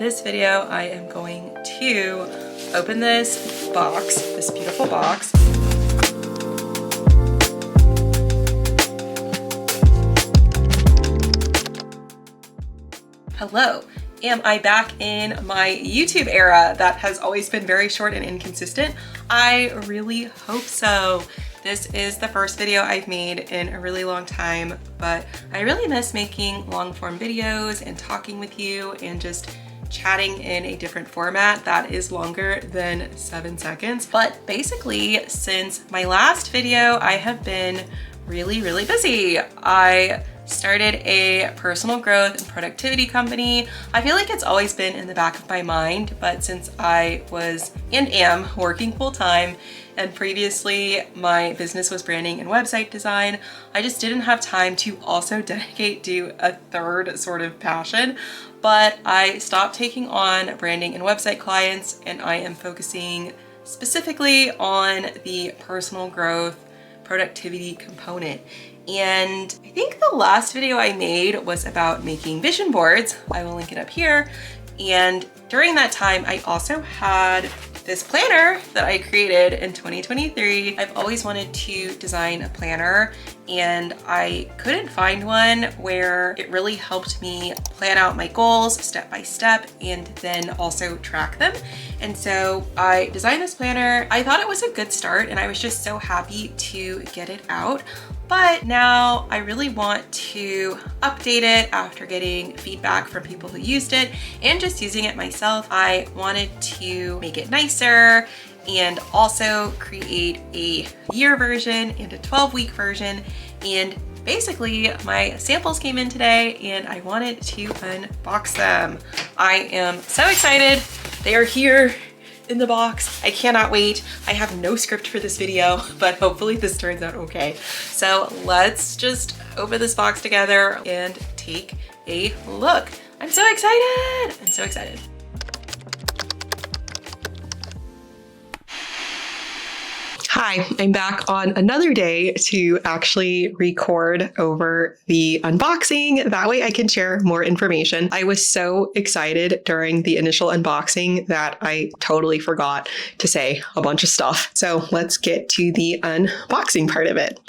this video, I am going to open this box, this beautiful box. Hello. Am I back in my YouTube era that has always been very short and inconsistent? I really hope so. This is the first video I've made in a really long time, but I really miss making long form videos and talking with you and just chatting in a different format that is longer than 7 seconds. But basically, since my last video, I have been really busy. I started a personal growth and productivity company. I feel like it's always been in the back of my mind, but since I was and am working full-time, and previously my business was branding and website design, I just didn't have time to also dedicate to a third sort of passion. But I stopped taking on branding and website clients, and I am focusing specifically on the personal growth productivity component. And I think the last video I made was about making vision boards. I will link it up here. And during that time, I also had this planner that I created in 2023. I've always wanted to design a planner, and I couldn't find one where it really helped me plan out my goals step by step and then also track them. And so I designed this planner. I thought it was a good start, and I was just so happy to get it out. But now I really want to update it after getting feedback from people who used it and just using it myself. I wanted to make it nicer and also create a year version and a 12-week version. And basically my samples came in today and I wanted to unbox them. I am so excited. They are here in the box. I cannot wait. I have no script for this video, but hopefully this turns out okay. So let's just open this box together and take a look. I'm so excited. I'm so excited. Hi, I'm back on another day to actually record over the unboxing. That way I can share more information. I was so excited during the initial unboxing that I totally forgot to say a bunch of stuff. So let's get to the unboxing part of it.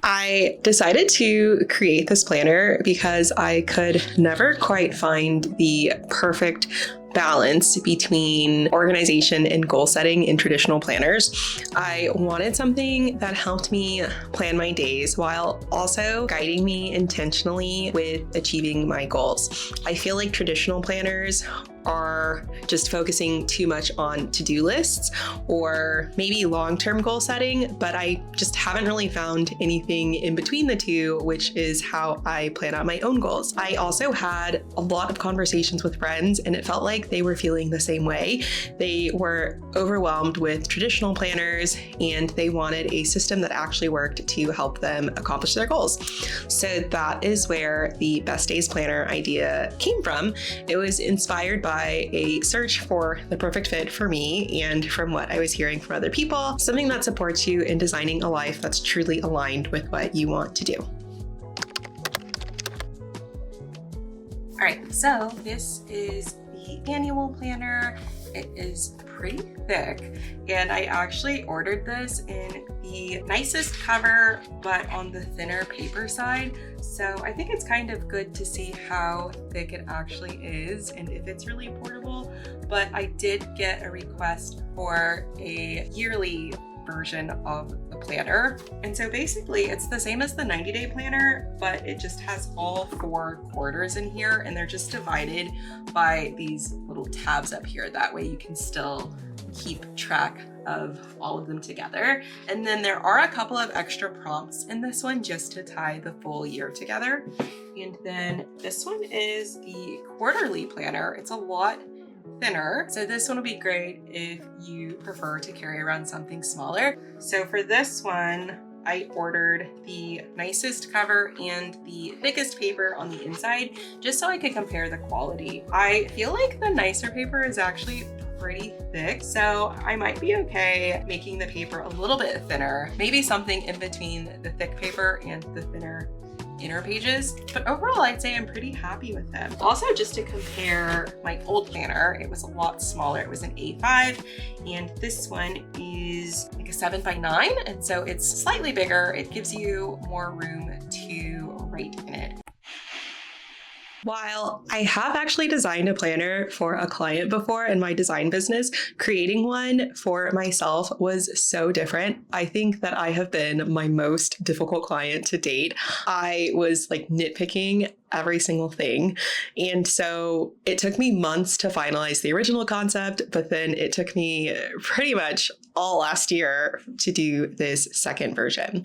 I decided to create this planner because I could never quite find the perfect balance between organization and goal setting in traditional planners. I wanted something that helped me plan my days while also guiding me intentionally with achieving my goals. I feel like traditional planners are just focusing too much on to-do lists or maybe long-term goal setting, but I just haven't really found anything in between the two, which is how I plan out my own goals. I also had a lot of conversations with friends, and it felt like they were feeling the same way. They were overwhelmed with traditional planners, and they wanted a system that actually worked to help them accomplish their goals. So that is where the Best Days Planner idea came from. It was inspired by a search for the perfect fit for me and from what I was hearing from other people, something that supports you in designing a life that's truly aligned with what you want to do. All right, so this is the annual planner. It is pretty thick, and I actually ordered this in the nicest cover, but on the thinner paper side. So I think it's kind of good to see how thick it actually is and if it's really portable. But I did get a request for a yearly version of the planner. And so basically it's the same as the 90-day planner, but it just has all 4 quarters in here, and they're just divided by these little tabs up here. That way you can still keep track of all of them together. And then there are a couple of extra prompts in this one just to tie the full year together. And then this one is the quarterly planner. It's a lot thinner, so this one will be great if you prefer to carry around something smaller. So for this one, I ordered the nicest cover and the thickest paper on the inside just so I could compare the quality. I feel like the nicer paper is actually pretty thick, so I might be okay making the paper a little bit thinner, maybe something in between the thick paper and the thinner inner pages, but overall I'd say I'm pretty happy with them. Also, just to compare my old planner, it was a lot smaller. It was an A5 and this one is like a 7x9, and so it's slightly bigger. It gives you more room to write in it. While I have actually designed a planner for a client before in my design business, creating one for myself was so different. I think that I have been my most difficult client to date. I was like nitpicking every single thing. And so it took me months to finalize the original concept, but then it took me pretty much all last year to do this second version.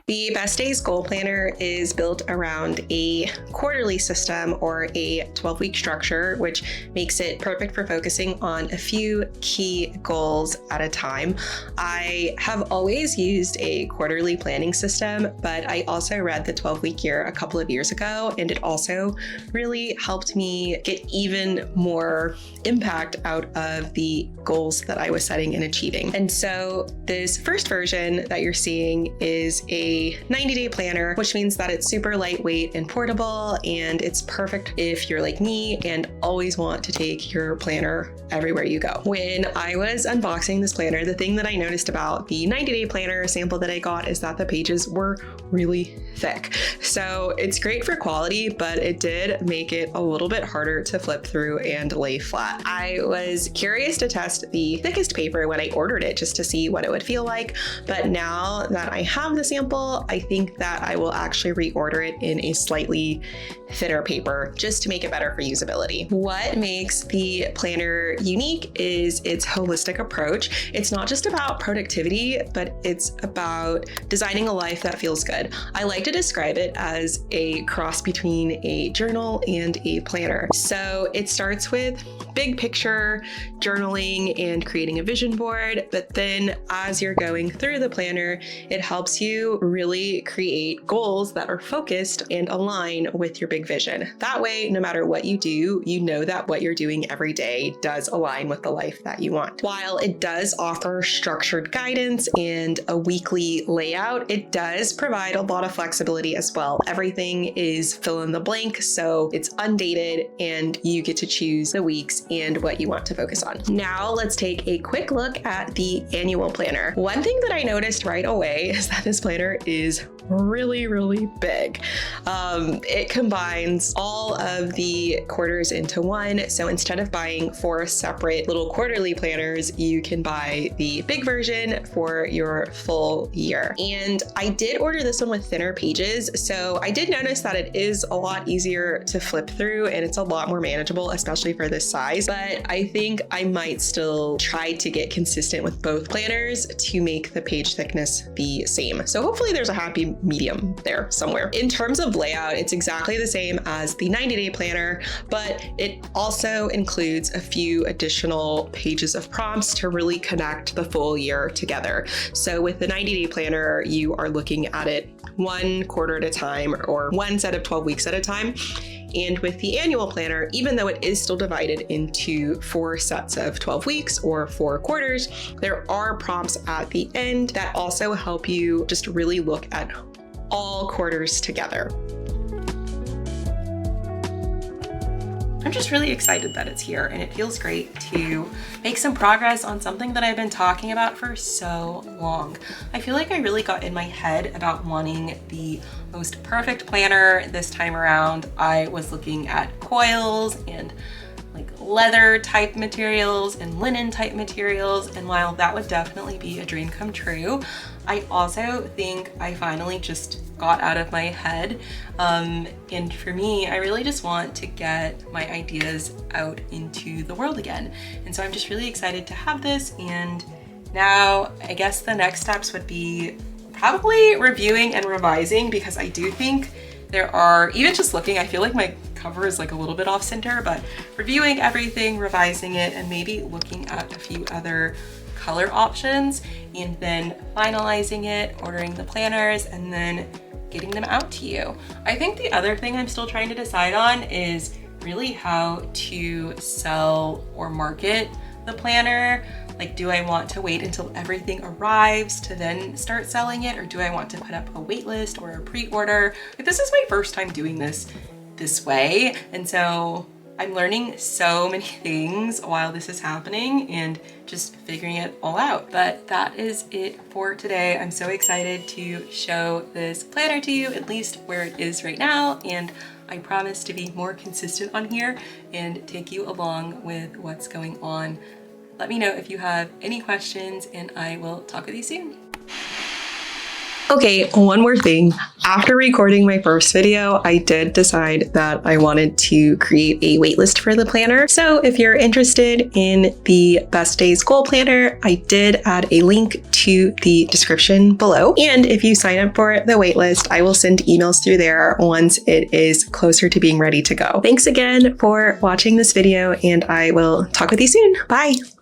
The Best Days Goal Planner is built around a quarterly system or a 12-week structure, which makes it perfect for focusing on a few key goals at a time. I have always used a quarterly planning system, but I also read the 12-week year a couple of years ago, and it also really helped me get even more impact out of the goals that I was setting and achieving. And so this first version that you're seeing is a 90-day planner, which means that it's super lightweight and portable, and it's perfect if you're like me and always want to take your planner everywhere you go. When I was unboxing this planner, the thing that I noticed about the 90-day planner sample that I got is that the pages were really thick. So it's great for quality, but it did make it a little bit harder to flip through and lay flat. I was curious to test the thickest paper when I ordered it just to see what it would feel like, but now that I have the sample, I think that I will actually reorder it in a slightly thinner paper just to make it better for usability. What makes the planner unique is its holistic approach. It's not just about productivity, but it's about designing a life that feels good. I like to describe it as a cross between a journal and a planner. So it starts with big picture journaling and creating a vision board, but then as you're going through the planner, it helps you really create goals that are focused and align with your big vision. That way, no matter what you do, you know that what you're doing every day does align with the life that you want. While it does offer structured guidance and a weekly layout, it does provide a lot of flexibility as well. Everything is fill in the blank, so it's undated and you get to choose the weeks and what you want to focus on. Now let's take a quick look at the annual planner. One thing that I noticed right away is that this planner is really, really big. It combines all of the quarters into one. So instead of buying 4 separate little quarterly planners, you can buy the big version for your full year. And I did order this one with thinner pages. So I did notice that it is a lot easier to flip through and it's a lot more manageable, especially for this size. But I think I might still try to get consistent with both planners to make the page thickness the same. So hopefully there's a happy medium there somewhere. In terms of layout, it's exactly the same as the 90-day planner, but it also includes a few additional pages of prompts to really connect the full year together. So with the 90-day planner, you are looking at it 1 quarter at a time or one set of 12 weeks at a time. And with the annual planner, even though it is still divided into 4 sets of 12 weeks or 4 quarters, there are prompts at the end that also help you just really look at all quarters together. I'm just really excited that it's here, and it feels great to make some progress on something that I've been talking about for so long. I feel like I really got in my head about wanting the most perfect planner this time around. I was looking at coils and like leather type materials and linen type materials, and while that would definitely be a dream come true, I also think I finally just got out of my head. And for me, I really just want to get my ideas out into the world again. And so I'm just really excited to have this. And now I guess the next steps would be probably reviewing and revising, because I do think there are, even just looking, I feel like my cover is like a little bit off center, but reviewing everything, revising it, and maybe looking at a few other color options, and then finalizing it, ordering the planners, and then getting them out to you. I think the other thing I'm still trying to decide on is really how to sell or market the planner. Like, do I want to wait until everything arrives to then start selling it? Or do I want to put up a wait list or a pre-order? Like, this is my first time doing this way. And so I'm learning so many things while this is happening and just figuring it all out. But that is it for today. I'm so excited to show this planner to you, at least where it is right now. And I promise to be more consistent on here and take you along with what's going on. Let me know if you have any questions and I will talk with you soon. Okay, one more thing. After recording my first video, I did decide that I wanted to create a waitlist for the planner. So if you're interested in the Best Days Goal Planner, I did add a link to the description below. And if you sign up for the waitlist, I will send emails through there once it is closer to being ready to go. Thanks again for watching this video, and I will talk with you soon. Bye.